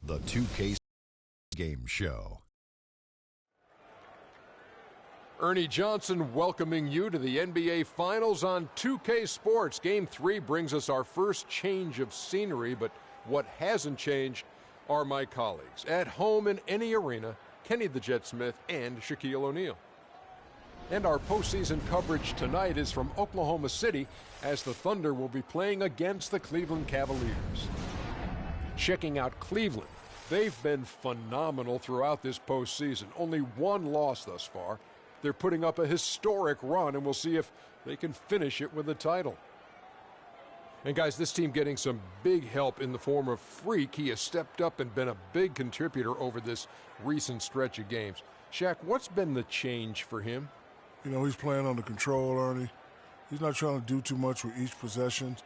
The 2K Game Show. Ernie Johnson welcoming you to the NBA Finals on 2K Sports. Game 3 brings us our first change of scenery, but what hasn't changed are my colleagues. At home in any arena, Kenny the Jet Smith and Shaquille O'Neal. And our postseason coverage tonight is from Oklahoma City as the Thunder will be playing against the Cleveland Cavaliers. Checking out Cleveland, they've been phenomenal throughout this postseason. Only one loss thus far. They're putting up a historic run, and we'll see if they can finish it with a title. And guys, this team getting some big help in the form of Freak. He has stepped up and been a big contributor over this recent stretch of games. Shaq, what's been the change for him? You know, he's playing under control, Ernie. He's not trying to do too much with each possession.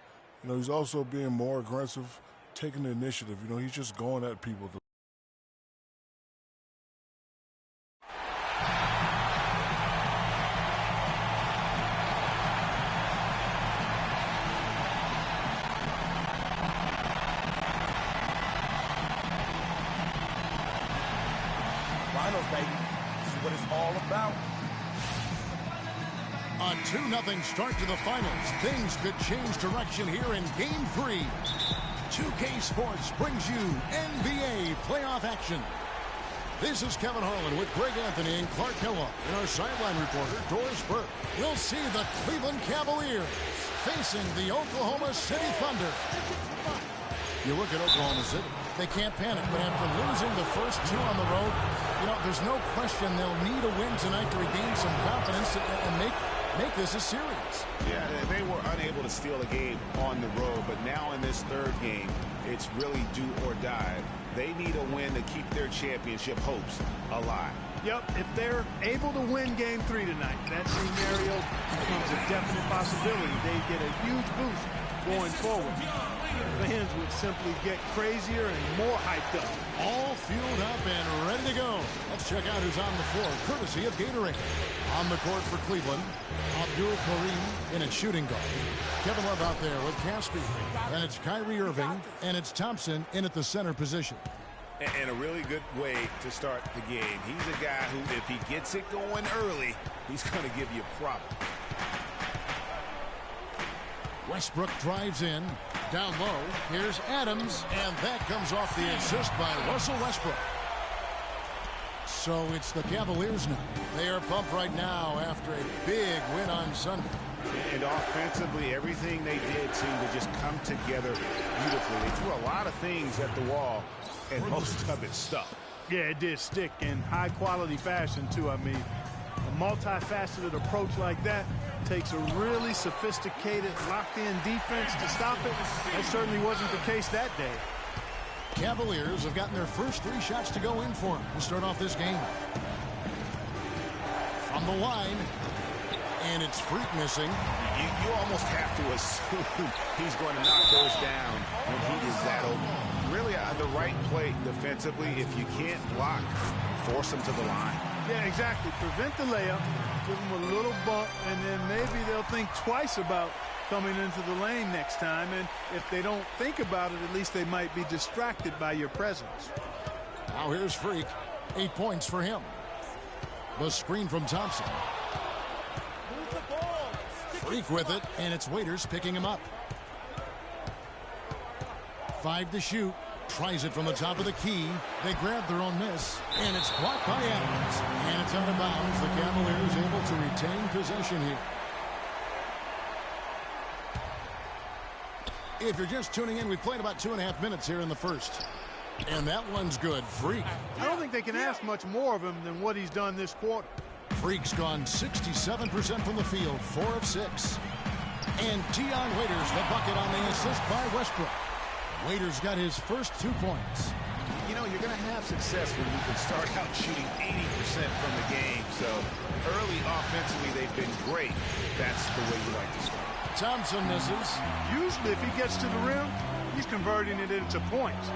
You know, he's also being more aggressive, taking the initiative. You know, he's just going at people. Finals, baby. This is what it's all about. A 2-0 start to the finals. Things could change direction here in Game 3. 2K Sports brings you NBA playoff action. This is Kevin Harlan with Greg Anthony and Clark Kellogg. And our sideline reporter, Doris Burke. We'll see the Cleveland Cavaliers facing the Oklahoma City Thunder. You look at Oklahoma City. They can't panic, but after losing the first two on the road, you know, there's no question they'll need a win tonight to regain some confidence and make this a series. Yeah, they were unable to steal a game on the road, but now in this third game, it's really do or die. They need a win to keep their championship hopes alive. Yep, if they're able to win Game 3 tonight, that scenario becomes a definite possibility. They get a huge boost going forward. Fans would simply get crazier and more hyped up. All fueled up and ready to go. Let's check out who's on the floor, courtesy of Gatorade. On the court for Cleveland, Abdul Karim in at shooting guard. Kevin Love out there with Caspi. And it's Kyrie Irving, and it's Thompson in at the center position. And a really good way to start the game. He's a guy who, if he gets it going early, he's going to give you a problem. Westbrook drives in. Down low, here's Adams, and that comes off the assist by Russell Westbrook. So it's the Cavaliers now. They are pumped right now after a big win on Sunday. And offensively, everything they did seemed to just come together beautifully. They threw a lot of things at the wall, and most of it stuck. Yeah, it did stick in high-quality fashion, too. I mean, a multifaceted approach like that takes a really sophisticated, locked-in defense to stop it. That certainly wasn't the case that day. Cavaliers have gotten their first 3 shots to go in for them to start off this game. From the line, and it's Freak missing. You almost have to assume he's going to knock those down when he is that open. Really, the right play defensively. If you can't block, force him to the line. Yeah, exactly. Prevent the layup, give them a little bump, and then maybe they'll think twice about coming into the lane next time. And if they don't think about it, at least they might be distracted by your presence. Now here's Freak. 8 points for him. The screen from Thompson. Freak with it, and it's Waiters picking him up. 5 to shoot. Tries it from the top of the key. They grab their own miss, and it's blocked by Adams. And it's out of bounds. The Cavaliers able to retain possession here. If you're just tuning in, we played about 2.5 minutes here in the first. And that one's good. Freak. I don't think they can ask much more of him than what he's done this quarter. Freak's gone 67% from the field, 4 of 6. And Dion Waiters, the bucket on the assist by Westbrook. Waiters got his first 2 points. You know, you're going to have success when you can start out shooting 80% from the game. So early offensively, they've been great. That's the way you like to start. Thompson misses. Usually, if he gets to the rim, he's converting it into points.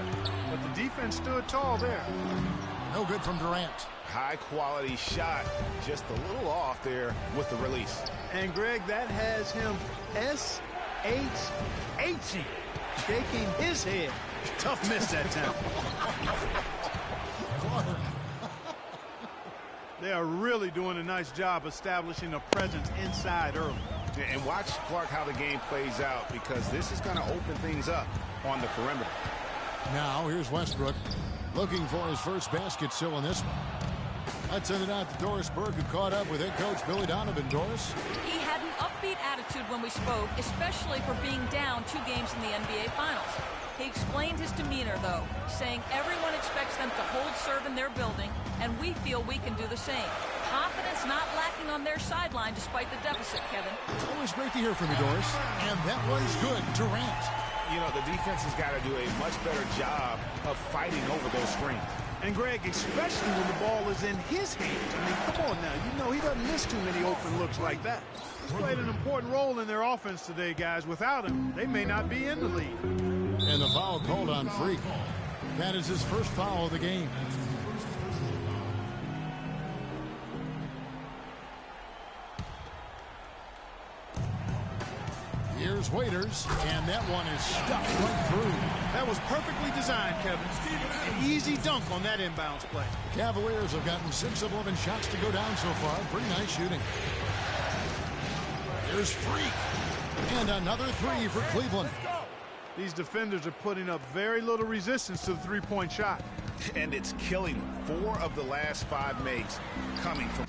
But the defense stood tall there. No good from Durant. High-quality shot, just a little off there with the release. And, Greg, that has him S-H-H-ing. shaking his head. Tough miss that time. They are really doing a nice job establishing a presence inside early. And watch, Clark, how the game plays out, because this is going to open things up on the perimeter. Now here's Westbrook looking for his first basket still in this one. Let's send it out to Doris Burke, who caught up with head coach Billy Donovan. Doris? He had an upbeat attitude when we spoke, especially for being down 2 games in the NBA Finals. He explained his demeanor, though, saying everyone expects them to hold serve in their building, and we feel we can do the same. Confidence not lacking on their sideline despite the deficit, Kevin. Always great to hear from you, Doris. And that one's good. Durant. You know, the defense has got to do a much better job of fighting over those screens. And, Greg, especially when the ball is in his hands. I mean, come on now. You know he doesn't miss too many open looks like that. He's played an important role in their offense today, guys. Without him, they may not be in the lead. And the foul called on Freak. That is his first foul of the game. Here's Waiters, and that one is stuffed right through. That was perfectly designed, Kevin. An easy dunk on that inbounds play. The Cavaliers have gotten 6 of 11 shots to go down so far. Pretty nice shooting. Here's Freak. And another 3 for Cleveland. These defenders are putting up very little resistance to the three-point shot. And it's killing them. 4 of the last 5 makes coming from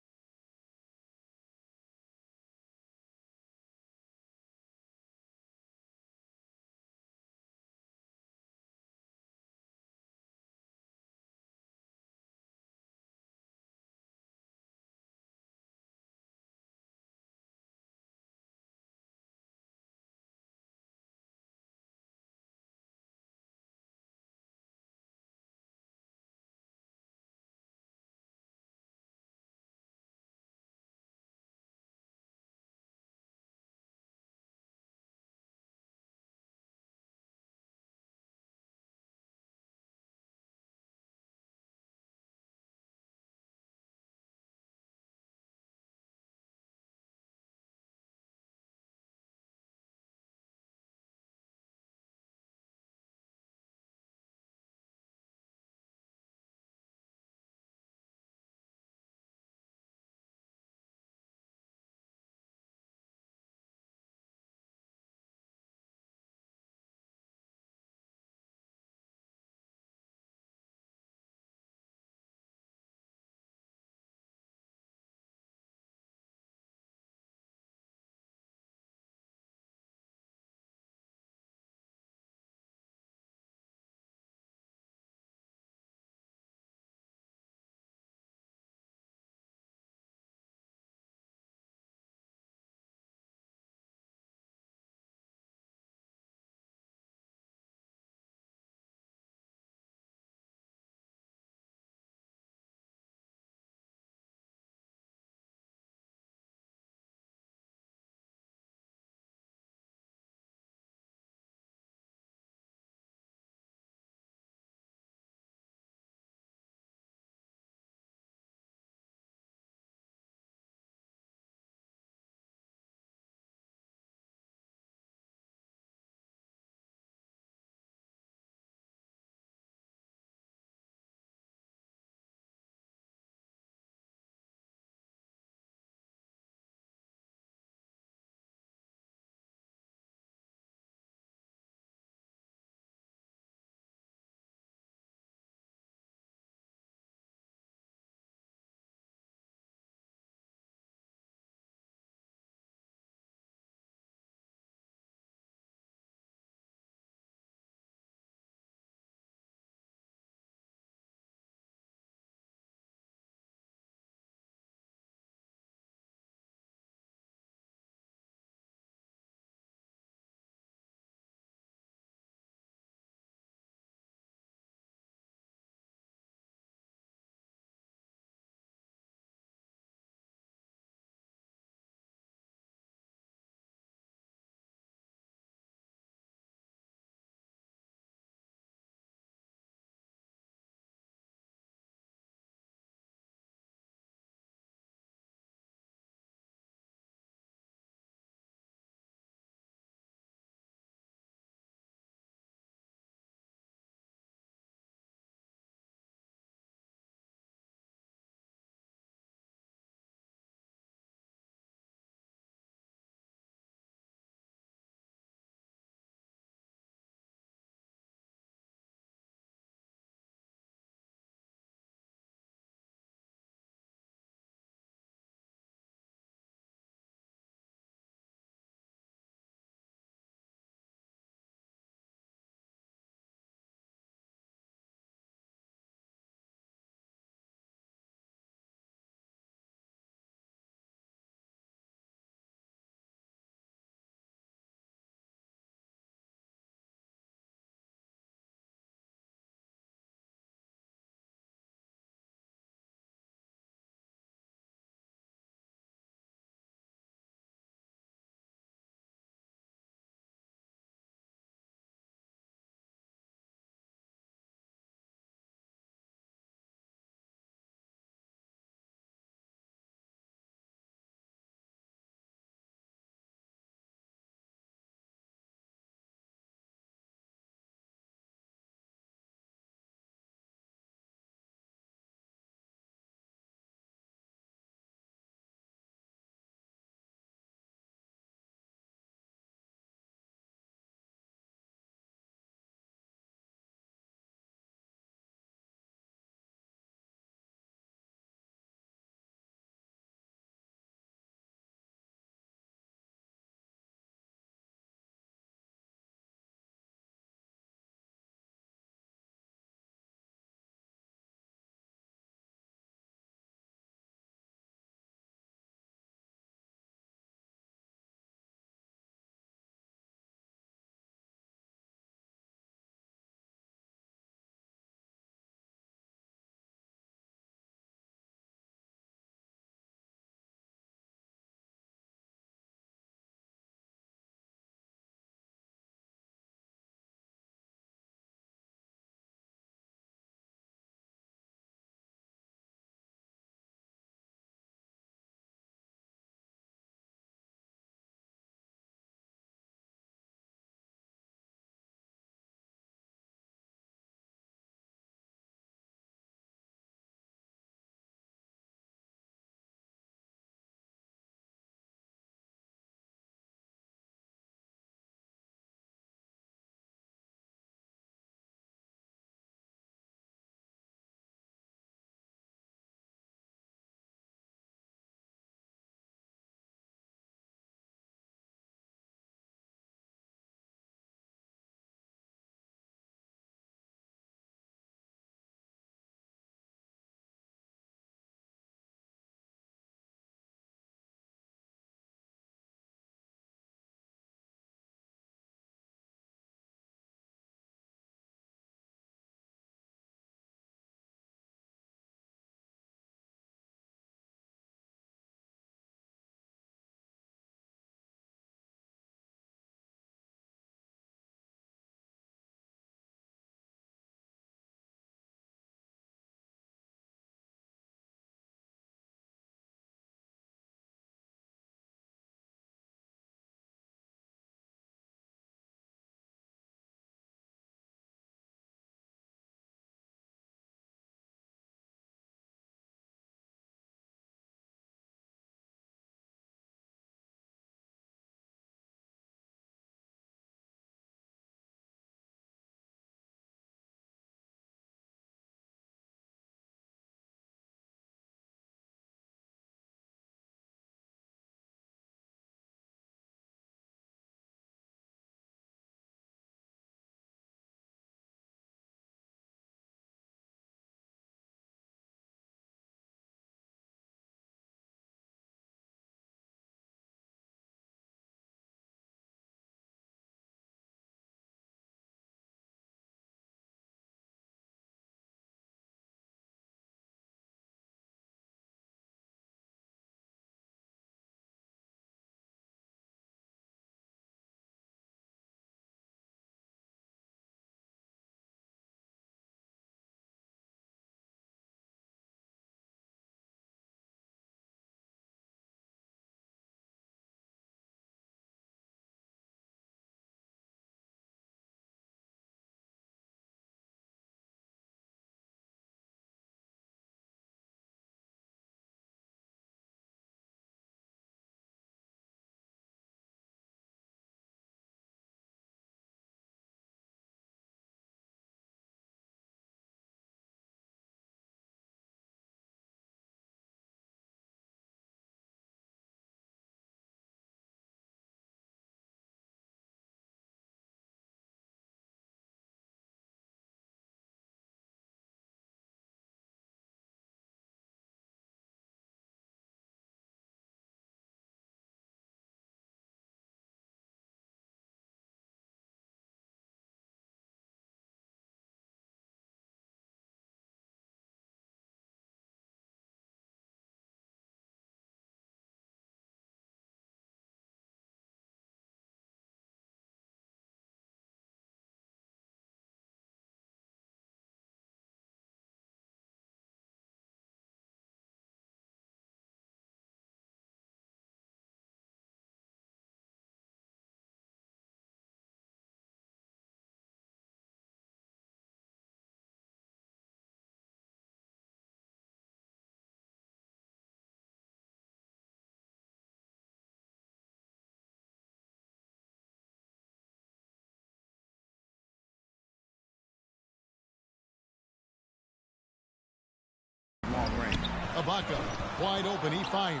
Ibaka, wide open, he fires.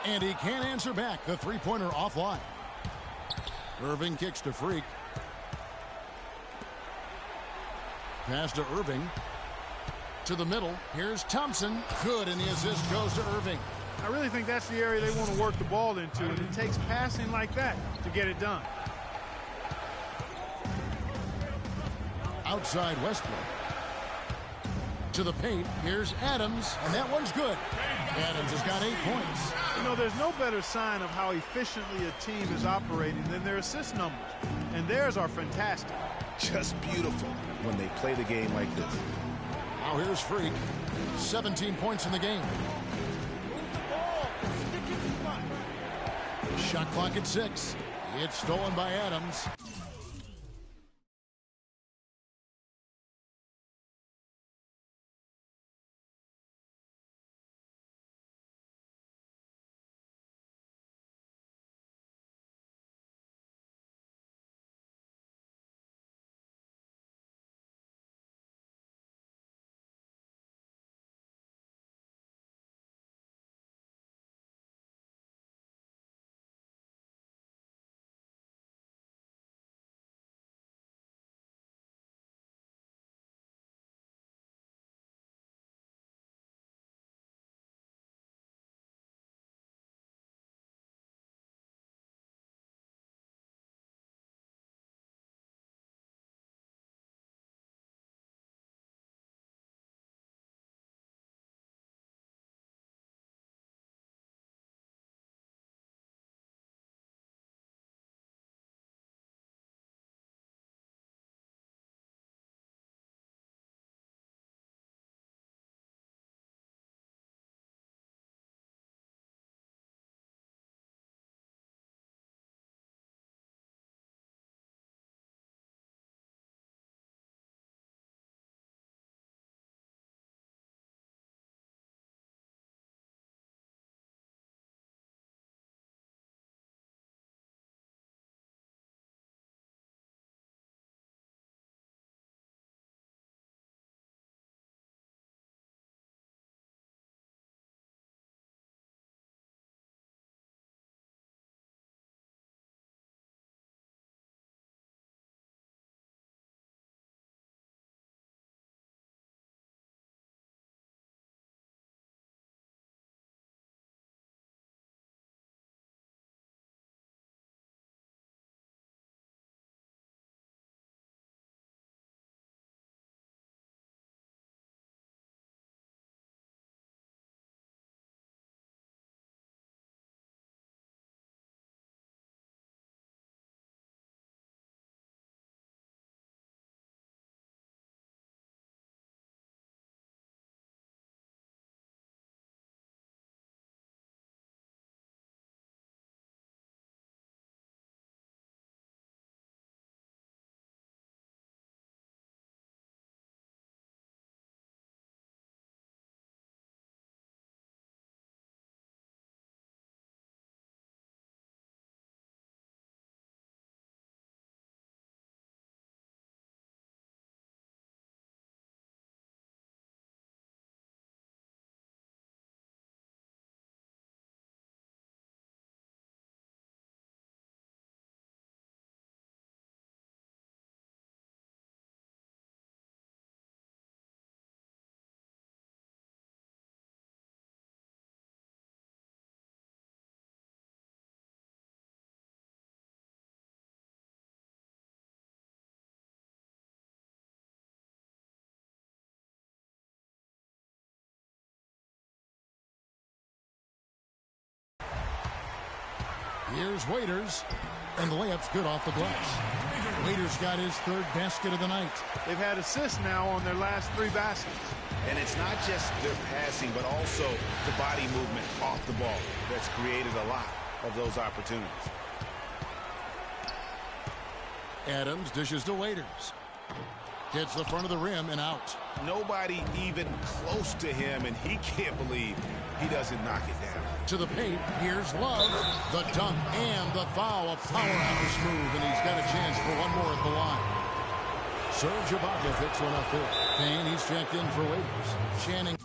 And he can't answer back. The three-pointer offline. Irving kicks to Freak. Pass to Irving. To the middle. Here's Thompson. Good, and the assist goes to Irving. I really think that's the area they want to work the ball into, and it takes passing like that to get it done. Outside Westbrook. To the paint. Here's Adams, and that one's good. Adams has got 8 points. You know, there's no better sign of how efficiently a team is operating than their assist numbers, and theirs are fantastic. Just beautiful when they play the game like this. Now here's Freak. 17 points in the game. Shot clock at 6. It's stolen by Adams. Here's Waiters, and the layup's good off the glass. Waiters got his third basket of the night. They've had assists now on their last 3 baskets. And it's not just their passing, but also the body movement off the ball that's created a lot of those opportunities. Adams dishes to Waiters. Hits the front of the rim and out. Nobody even close to him, and he can't believe he doesn't knock it down. To the paint, here's Love. The dunk and the foul. A powerhouse move, and he's got a chance for one more at the line. Serge Ibaka picks one up there. Payne, he's checked in for Waiters. Channing.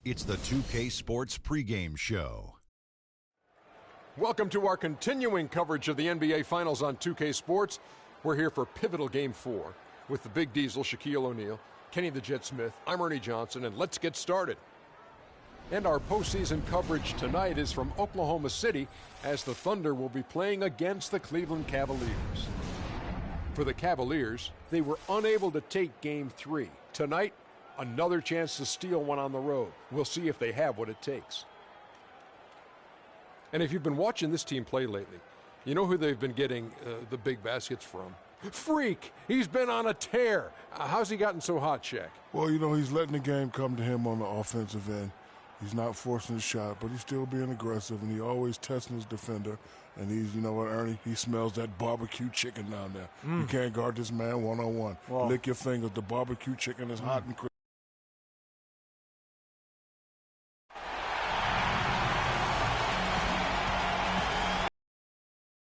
It's the 2K Sports pregame show. Welcome to our continuing coverage of the NBA Finals on 2K Sports. We're here for pivotal Game 4 with the Big Diesel, Shaquille O'Neal, Kenny the Jet Smith, I'm Ernie Johnson, and let's get started. And our postseason coverage tonight is from Oklahoma City as the Thunder will be playing against the Cleveland Cavaliers. For the Cavaliers, they were unable to take Game 3. Tonight, another chance to steal one on the road. We'll see if they have what it takes. And if you've been watching this team play lately, you know who they've been getting the big baskets from. Freak! He's been on a tear. How's he gotten so hot, Shaq? Well, you know, he's letting the game come to him on the offensive end. He's not forcing his shot, but he's still being aggressive, and he always testing his defender. And he's, you know what, Ernie, he smells that barbecue chicken down there. You can't guard this man one-on-one. Wow. Lick your fingers. The barbecue chicken is hot and crispy.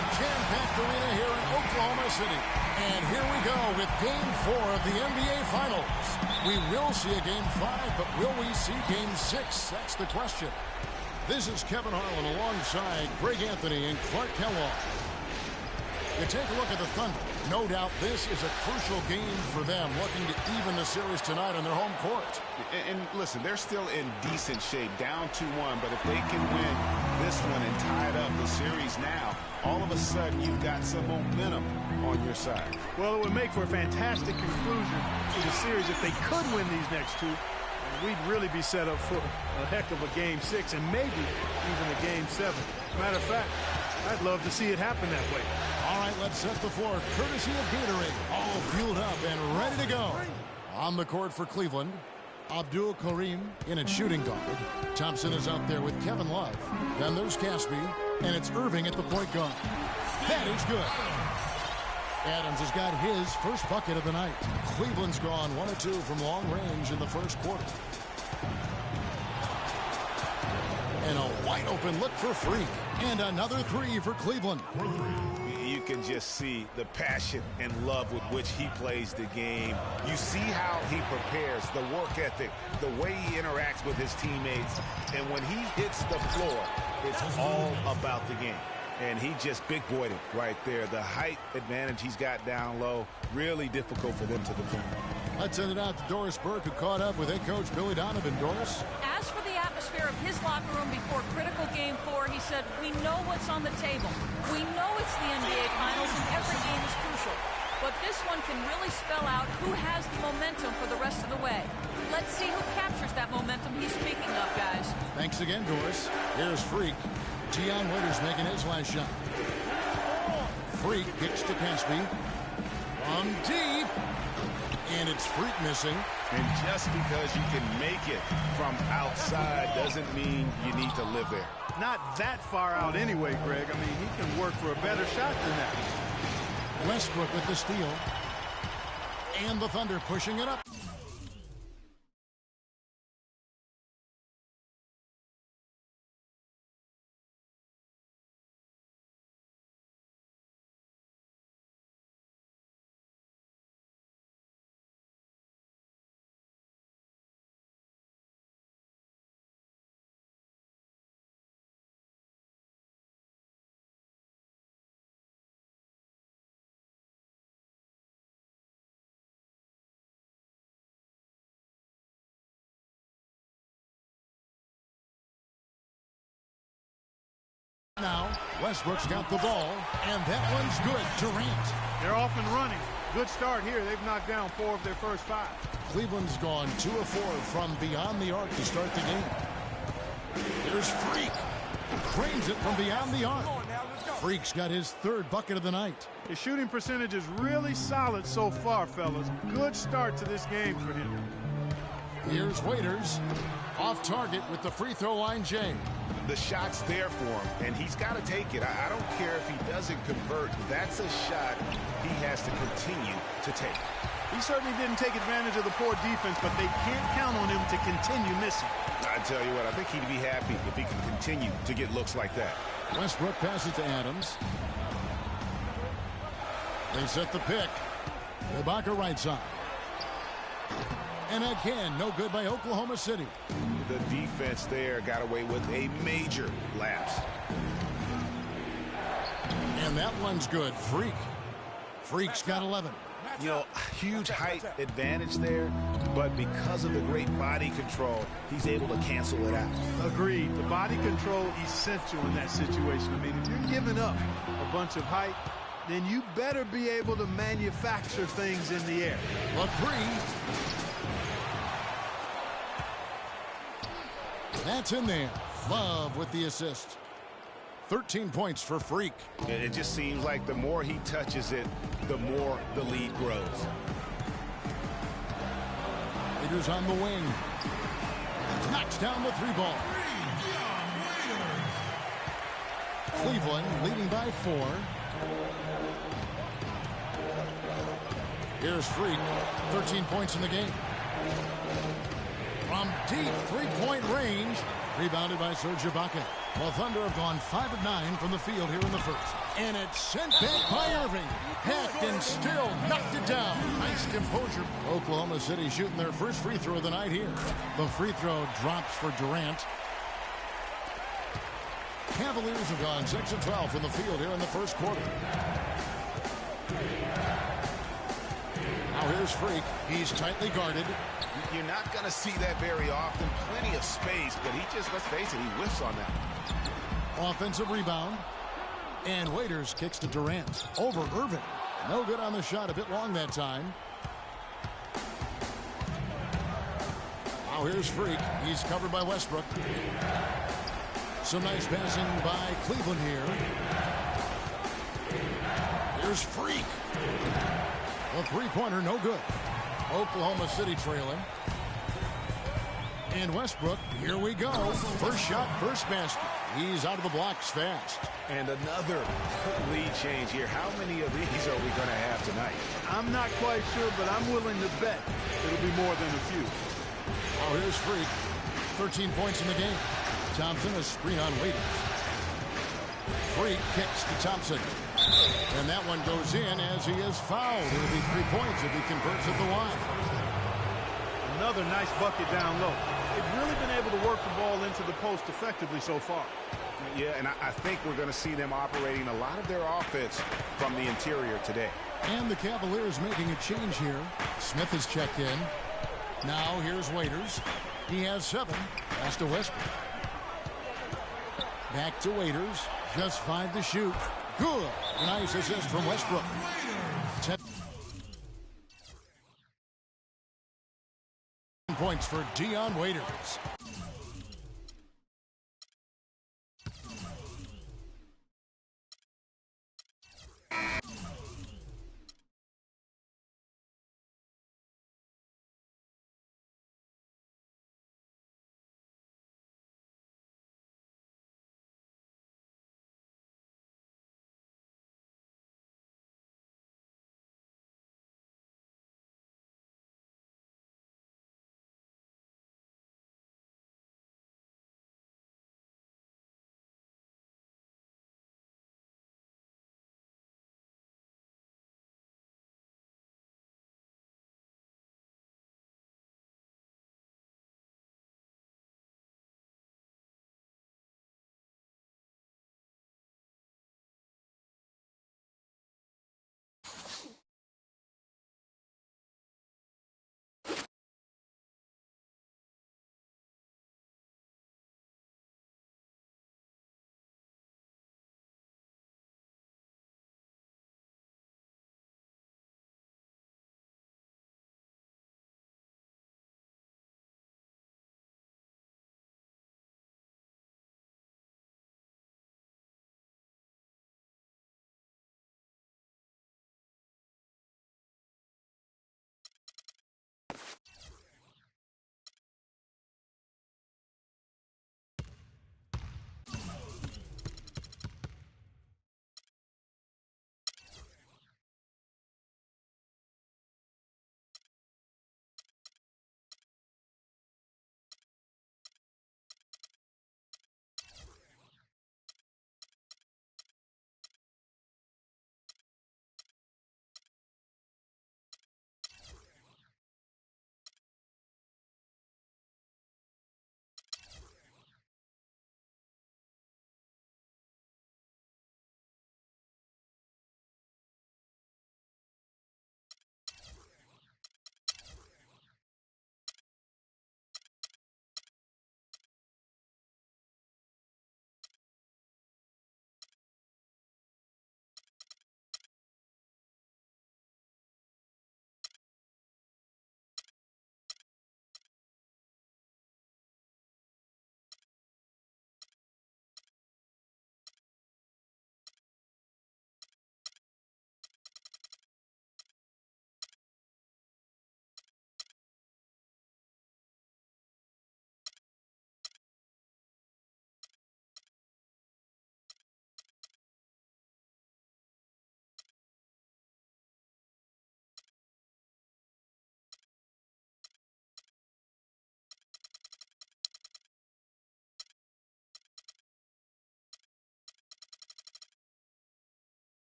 Jam-packed arena here in Oklahoma City. And here we go with Game 4 of the NBA Finals. We will see a Game 5, but will we see Game 6? That's the question. This is Kevin Harlan alongside Greg Anthony and Clark Kellogg. You take a look at the Thunder. No doubt this is a crucial game for them, looking to even the series tonight on their home court. And listen, they're still in decent shape, down 2-1, but if they can win this one and tie it up the series now, all of a sudden you've got some momentum on your side. Well, it would make for a fantastic conclusion to the series if they could win these next two. And we'd really be set up for a heck of a Game 6 and maybe even a Game 7. Matter of fact, I'd love to see it happen that way. All right, let's set the floor courtesy of Gatorade. All fueled up and ready to go. On the court for Cleveland, Abdul Karim in at shooting guard. Thompson is out there with Kevin Love. Then there's Caspi, and it's Irving at the point guard. That is good. Adams has got his first bucket of the night. Cleveland's gone 1 of 2 from long range in the first quarter. And a wide open look for Freak. And another three for Cleveland. You can just see the passion and love with which he plays the game. You see how he prepares, the work ethic, the way he interacts with his teammates. And when he hits the floor, it's all about the game. And he just big-boyed it right there. The height advantage he's got down low, really difficult for them to defend. Let's send it out to Doris Burke, who caught up with head coach Billy Donovan. Doris? As for the atmosphere of his locker room before critical Game 4, he said, we know what's on the table. We know it's the NBA Finals and every game is crucial. But this one can really spell out who has the momentum for the rest of the way. Let's see who captures that momentum he's speaking of, guys. Thanks again, Doris. Here's Freak. Dion Waiters making his last shot. Freak kicks to Caspi. From deep. And it's Freak missing. And just because you can make it from outside doesn't mean you need to live there. Not that far out anyway, Greg. I mean, he can work for a better shot than that. Westbrook with the steal. And the Thunder pushing it up. Now, Westbrook's got the ball, and that one's good. Durant. They're off and running. Good start here. They've knocked down 4 of their first 5. Cleveland's gone 2 of 4 from beyond the arc to start the game. There's Freak. Cranes it from beyond the arc. Freak's got his 3rd bucket of the night. His shooting percentage is really solid so far, fellas. Good start to this game for him. Here's Waiters. Off target with the free throw line, Jay. The shot's there for him, and he's got to take it. I don't care if he doesn't convert. That's a shot he has to continue to take. He certainly didn't take advantage of the poor defense, but they can't count on him to continue missing. I tell you what, I think he'd be happy if he can continue to get looks like that. Westbrook passes to Adams. They set the pick. Ibaka right side. And again, no good by Oklahoma City. The defense there got away with a major lapse. And that one's good. Freak's got 11. You know, huge height advantage there, but because of the great body control, he's able to cancel it out. Agreed. The body control essential in that situation. I mean, if you're giving up a bunch of height, then you better be able to manufacture things in the air. The three. That's in there. Love with the assist. 13 points for Freak. It just seems like the more he touches it, the more the lead grows. Leaders on the wing. Knocks down the three ball. Cleveland leading by 4. Here's Freak. 13 points in the game. From deep three-point range. Rebounded by Serge Ibaka. The Thunder have gone 5 of 9 from the field here in the first. And it's sent back by Irving. Hacked and still knocked it down. Nice composure. Oklahoma City shooting their first free throw of the night here. The free throw drops for Durant. Cavaliers have gone 6 of 12 from the field here in the first quarter. Now here's Freak. He's tightly guarded. You're not going to see that very often. Plenty of space, but he just, let's face it, he whiffs on that. Offensive rebound. And Waiters kicks to Durant. Over Irving. No good on the shot. A bit long that time. Now here's Freak. He's covered by Westbrook. Some nice passing by Cleveland here. Here's Freak. A three-pointer, no good. Oklahoma City trailing. And Westbrook, here we go. First shot, first basket. He's out of the blocks fast. And another lead change here. How many of these are we going to have tonight? I'm not quite sure, but I'm willing to bet it'll be more than a few. Oh, here's Freak. 13 points in the game. Thompson, a screen on Waiters. Freak kicks to Thompson. And that one goes in as he is fouled. It'll be 3 points if he converts at the line. Another nice bucket down low. They've really been able to work the ball into the post effectively so far. Yeah, and I think we're going to see them operating a lot of their offense from the interior today. And the Cavaliers making a change here. Smith has checked in. Now here's Waiters. He has 7. Pass to Westbrook. Back to Waiters. Just 5 to shoot. Good. Nice assist from Westbrook. 10 points for Dion Waiters.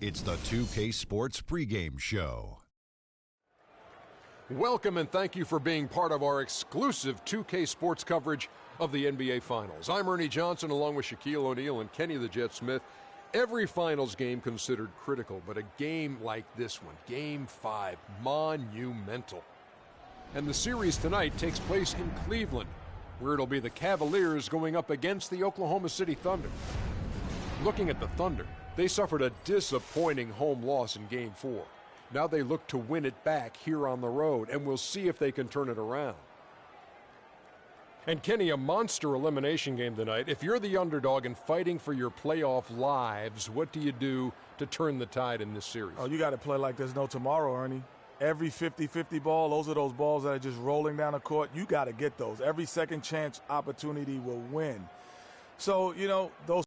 It's the 2K Sports pregame show. Welcome and thank you for being part of our exclusive 2K Sports coverage of the NBA Finals. I'm Ernie Johnson along with Shaquille O'Neal and Kenny the Jet Smith. Every Finals game considered critical, but a game like this one, Game 5, monumental. And the series tonight takes place in Cleveland, where it'll be the Cavaliers going up against the Oklahoma City Thunder. Looking at the Thunder, they suffered a disappointing home loss in Game 4. Now they look to win it back here on the road, and we'll see if they can turn it around. And Kenny, a monster elimination game tonight. If you're the underdog and fighting for your playoff lives, what do you do to turn the tide in this series? Oh, you got to play like there's no tomorrow, Ernie. Every 50-50 ball, those are those balls that are just rolling down the court. You got to get those. Every second chance opportunity will win. So, you know, those.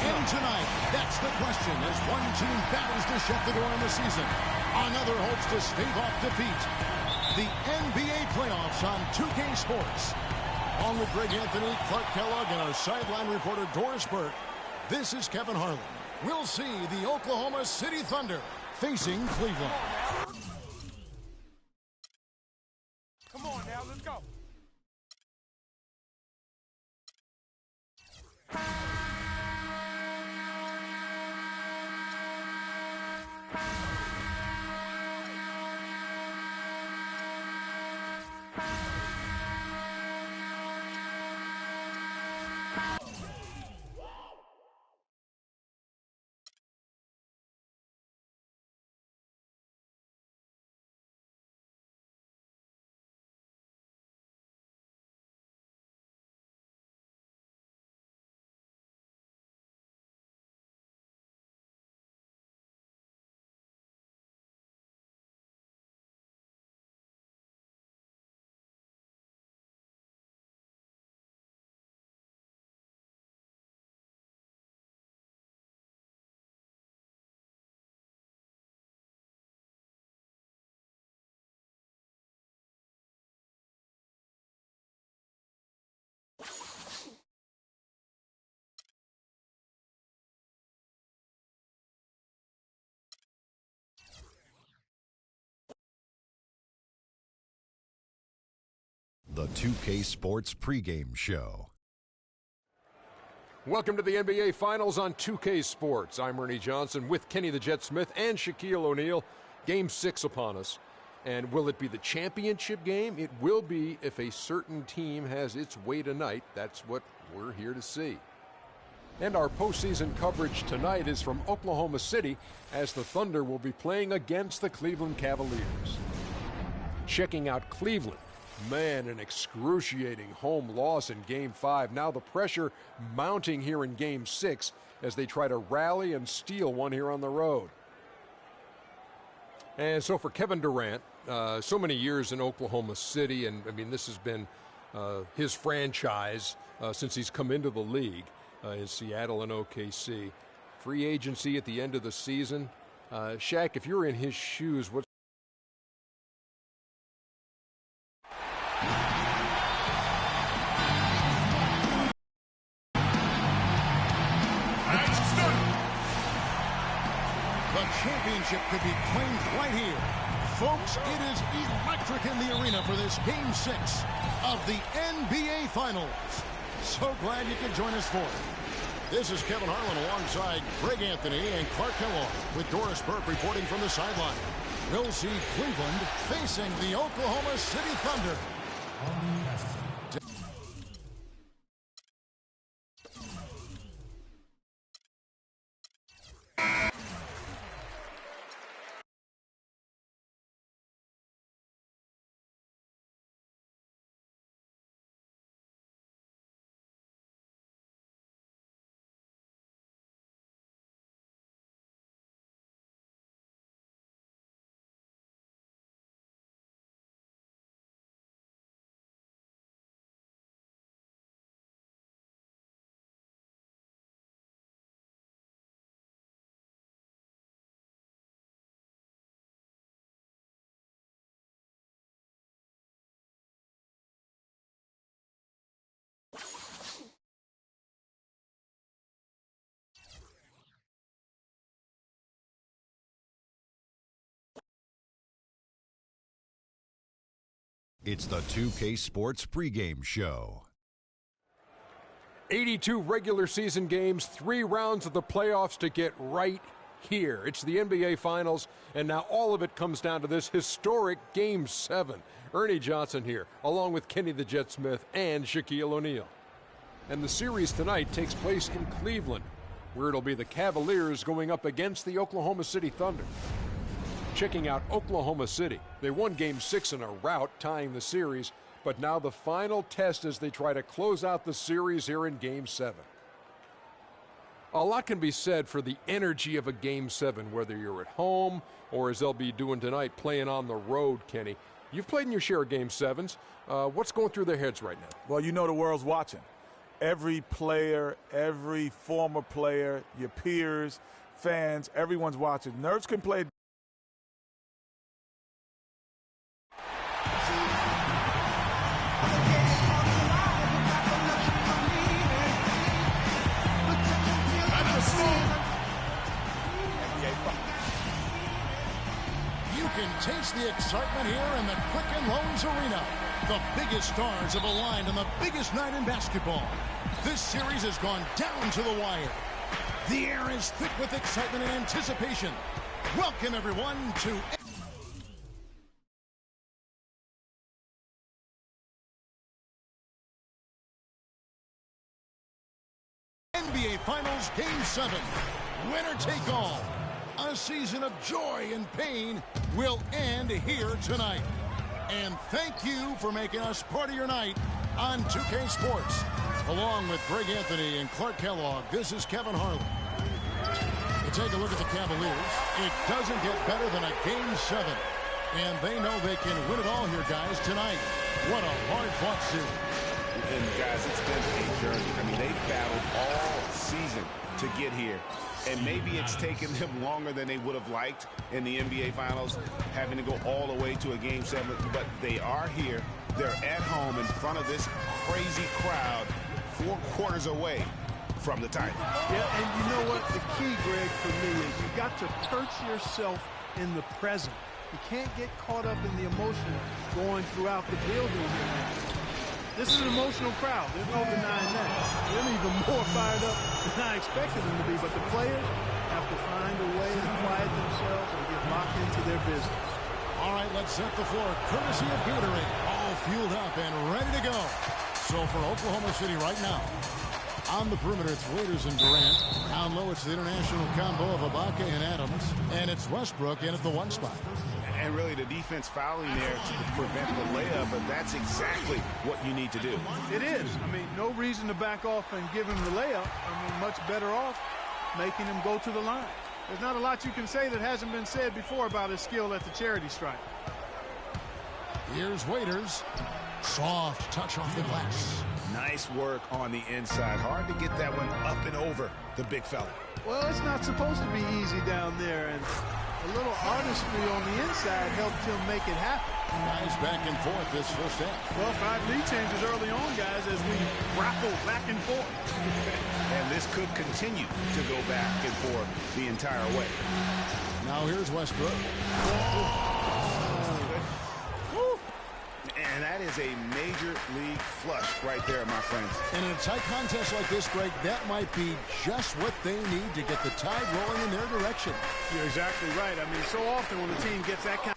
And tonight, that's the question as one team battles to shut the door on the season. Another hopes to stave off defeat. The NBA playoffs on 2K Sports. Along with Greg Anthony, Clark Kellogg, and our sideline reporter Doris Burke, this is Kevin Harlan. We'll see the Oklahoma City Thunder facing Cleveland. Come on now, let's go. The 2K Sports pregame show. Welcome to the NBA Finals on 2K Sports. I'm Ernie Johnson with Kenny the Jet Smith and Shaquille O'Neal. Game 6 upon us. And will it be the championship game? It will be if a certain team has its way tonight. That's what we're here to see. And our postseason coverage tonight is from Oklahoma City as the Thunder will be playing against the Cleveland Cavaliers. Checking out Cleveland. Man, an excruciating home loss in Game 5. Now the pressure mounting here in Game 6 as they try to rally and steal one here on the road. And so for Kevin Durant, so many years in Oklahoma City, and I mean this has been his franchise since he's come into the league in Seattle and OKC. Free agency at the end of the season. Shaq, if you're in his shoes, what's championship could be claimed right here. Folks, it is electric in the arena for this Game 6 of the NBA Finals. So glad you could join us for it. This is Kevin Harlan alongside Greg Anthony and Clark Kellogg with Doris Burke reporting from the sideline. We'll see Cleveland facing the Oklahoma City Thunder. It's the 2K Sports pregame show. 82 regular season games, 3 rounds of the playoffs to get right here. It's the NBA Finals, and now all of it comes down to this historic Game 7. Ernie Johnson here, along with Kenny the Jet Smith and Shaquille O'Neal. And the series tonight takes place in Cleveland, where it'll be the Cavaliers going up against the Oklahoma City Thunder. Checking out Oklahoma City. They won Game 6 in a rout, tying the series, but now the final test as they try to close out the series here in Game 7. A lot can be said for the energy of a Game 7, whether you're at home or, as they'll be doing tonight, playing on the road, Kenny. You've played in your share of Game 7s. What's going through their heads right now? Well, you know the world's watching. Every player, every former player, your peers, fans, everyone's watching. Nerves can play. You can taste the excitement here in the Quicken Loans Arena. The biggest stars have aligned on the biggest night in basketball. This series has gone down to the wire. The air is thick with excitement and anticipation. Welcome, everyone, to NBA Finals Game 7. Winner take all. A season of joy and pain will end here tonight. And thank you for making us part of your night on 2K Sports. Along with Greg Anthony and Clark Kellogg, this is Kevin Harlan. To take a look at the Cavaliers, it doesn't get better than a Game 7. And they know they can win it all here, guys, tonight. What a hard-fought series. And, guys, it's been a journey. I mean, they've battled all season to get here. And maybe it's taken them longer than they would have liked in the NBA Finals, having to go all the way to a Game 7. But they are here. They're at home in front of this crazy crowd 4 quarters away from the title. Yeah, and you know what? The key, Greg, for me is you've got to perch yourself in the present. You can't get caught up in the emotion going throughout the building here. This is an emotional crowd. There's no denying that. They're even more fired up than I expected them to be. But the players have to find a way to quiet themselves and get locked into their business. All right, let's set the floor. Courtesy of Gatorade. All fueled up and ready to go. So for Oklahoma City right now, on the perimeter, it's Waiters and Durant. Down low, it's the international combo of Ibaka and Adams. And it's Westbrook in at the 1 spot. And really the defense fouling there to prevent the layup, but that's exactly what you need to do. It is. I mean, no reason to back off and give him the layup. I mean, much better off making him go to the line. There's not a lot you can say that hasn't been said before about his skill at the charity stripe. Here's Waiters. Soft touch off the glass. Nice work on the inside. Hard to get that one up and over the big fella. Well, it's not supposed to be easy down there, and a little artistry on the inside helped him make it happen. Guys back and forth this first half. Well, 5 lead changes early on, guys, as we grapple back and forth. And this could continue to go back and forth the entire way. Now here's Westbrook. And that is a major league flush right there, my friends. And in a tight contest like this, Greg, that might be just what they need to get the tide rolling in their direction. You're exactly right. I mean, so often when the team gets that kind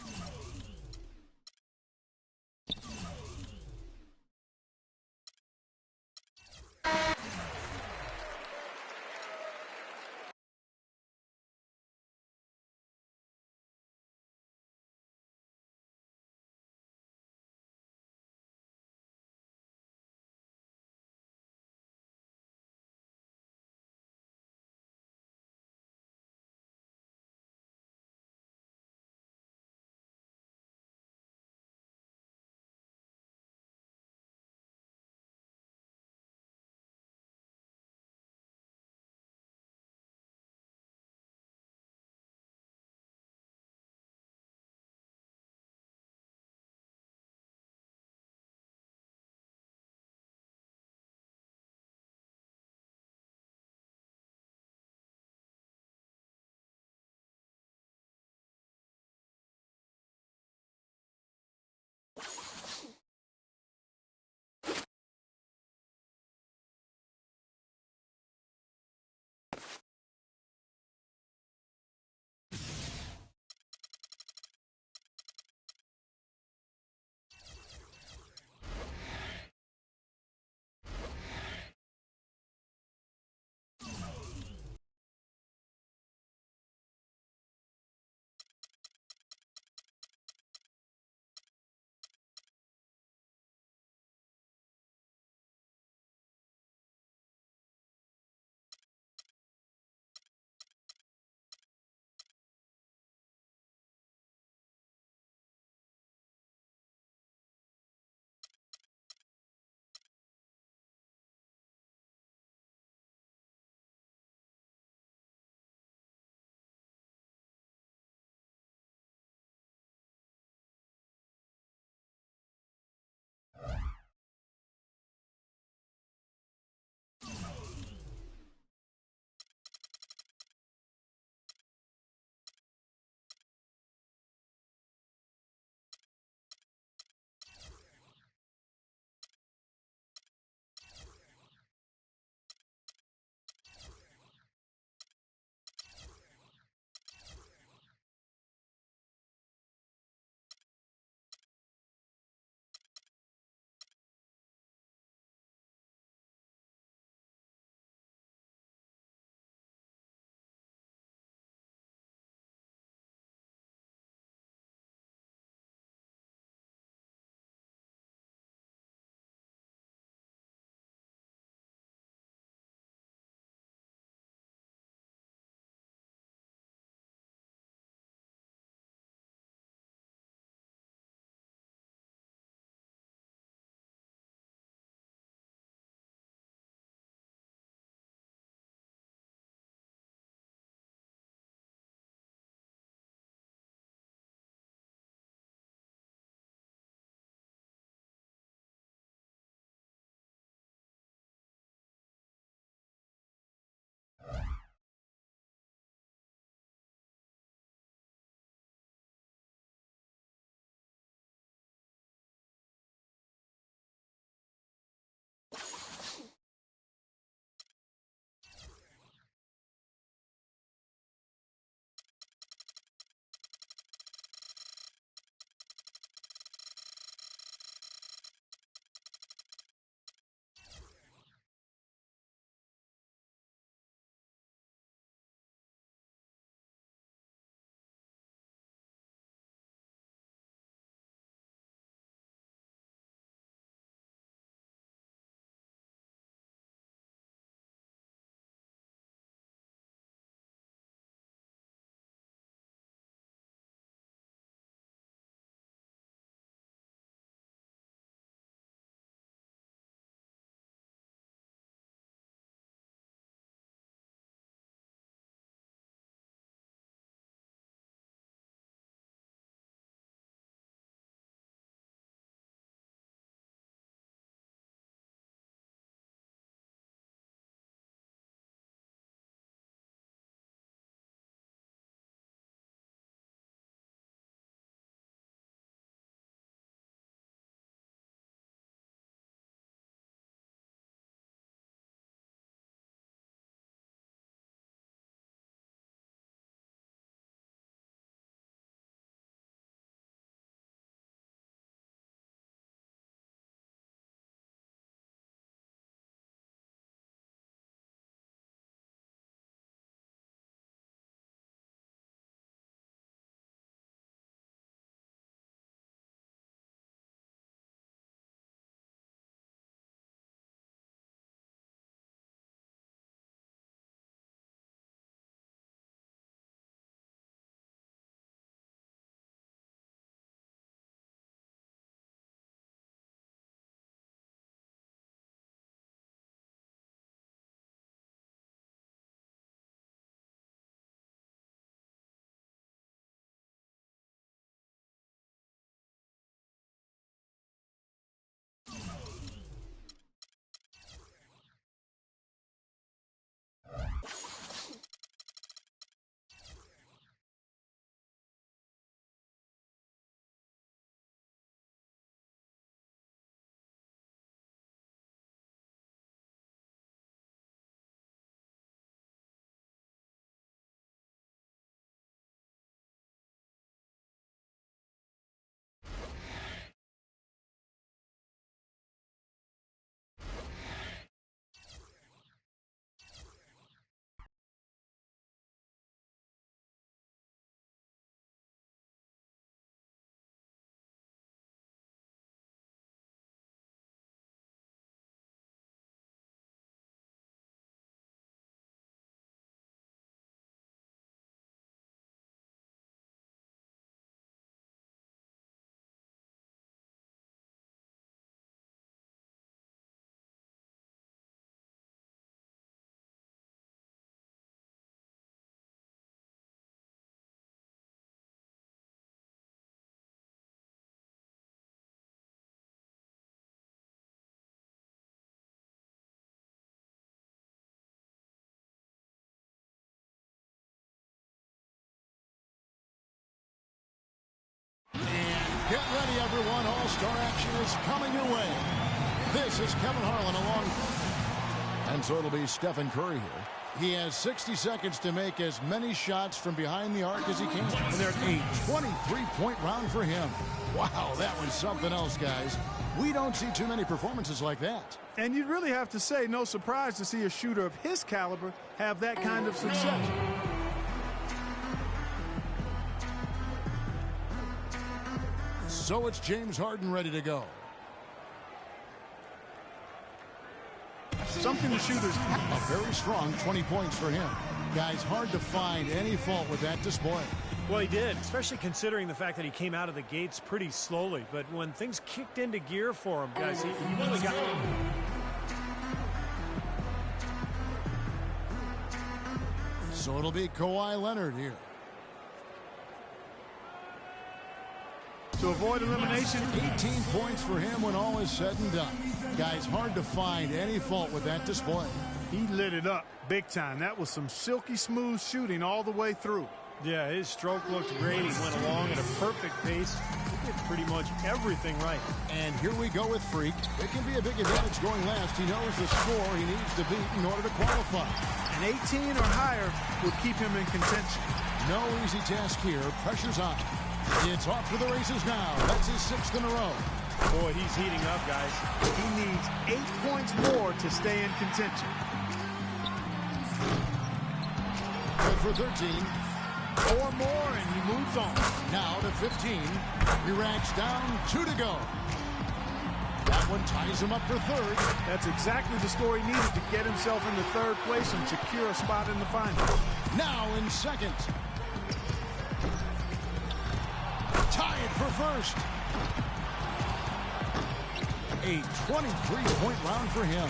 Get ready, everyone. All-Star action is coming your way. This is Kevin Harlan along. And so it'll be Stephen Curry here. He has 60 seconds to make as many shots from behind the arc as he can. And there's a 23-point round for him. Wow, that was something else, guys. We don't see too many performances like that. And you'd really have to say no surprise to see a shooter of his caliber have that kind of success. So it's James Harden ready to go. Something the shooters have. A very strong 20 points for him. Guys, hard to find any fault with that display. Well, he did, especially considering the fact that he came out of the gates pretty slowly. But when things kicked into gear for him, guys, he really got... So it'll be Kawhi Leonard here. To avoid elimination. 18 points for him when all is said and done. Guys, hard to find any fault with that display. He lit it up big time. That was some silky smooth shooting all the way through. Yeah, his stroke looked great. He went along at a perfect pace. He did pretty much everything right. And here we go with Freak. It can be a big advantage going last. He knows the score he needs to beat in order to qualify. An 18 or higher would keep him in contention. No easy task here. Pressure's on. It's off for the races now. That's his 6th in a row. Boy, he's heating up, guys. He needs 8 points more to stay in contention. Good for 13. 4 more, and he moves on. Now to 15. He racks down 2 to go. That one ties him up for 3rd. That's exactly the score he needed to get himself into 3rd place and secure a spot in the finals. Now in 2nd. Tied for 1st. A 23-point round for him.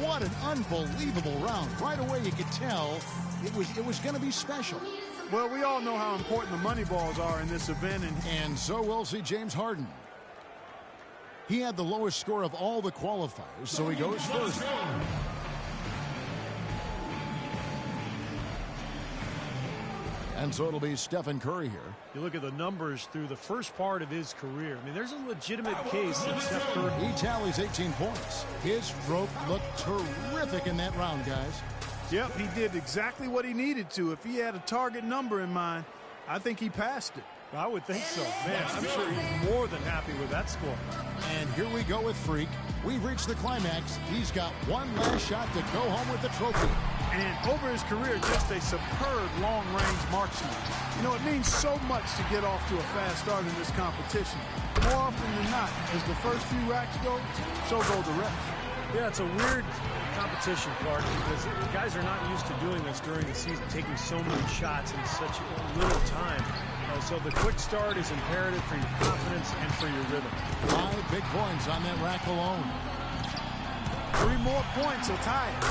What an unbelievable round. Right away you could tell it was going to be special. Well, we all know how important the money balls are in this event. And so we'll see James Harden. He had the lowest score of all the qualifiers, so he goes first. And so it'll be Stephen Curry here. You look at the numbers through the first part of his career. I mean, there's a legitimate case that Steph Curry... He tallies 18 points. His stroke looked terrific in that round, guys. Yep, he did exactly what he needed to. If he had a target number in mind, I think he passed it. I would think so. Man, I'm sure he's more than happy with that score. And here we go with Freak. We've reached the climax. He's got one last shot to go home with the trophy. And over his career, just a superb long-range marksman. You know, it means so much to get off to a fast start in this competition. More often than not, as the first few racks go, so go the rest. Yeah, it's a weird competition, Clark, because guys are not used to doing this during the season, taking so many shots in such little time. So the quick start is imperative for your confidence and for your rhythm. 5 big points on that rack alone. 3 more points will tie it.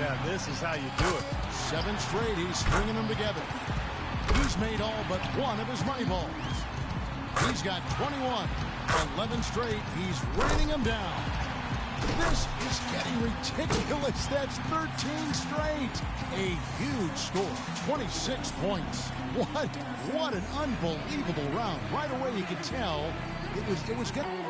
Yeah, this is how you do it. 7 straight, he's stringing them together. He's made all but one of his money balls. He's got 21. 11 straight, he's raining them down. This is getting ridiculous. That's 13 straight. A huge score, 26 points. What an unbelievable round. Right away you could tell it was getting...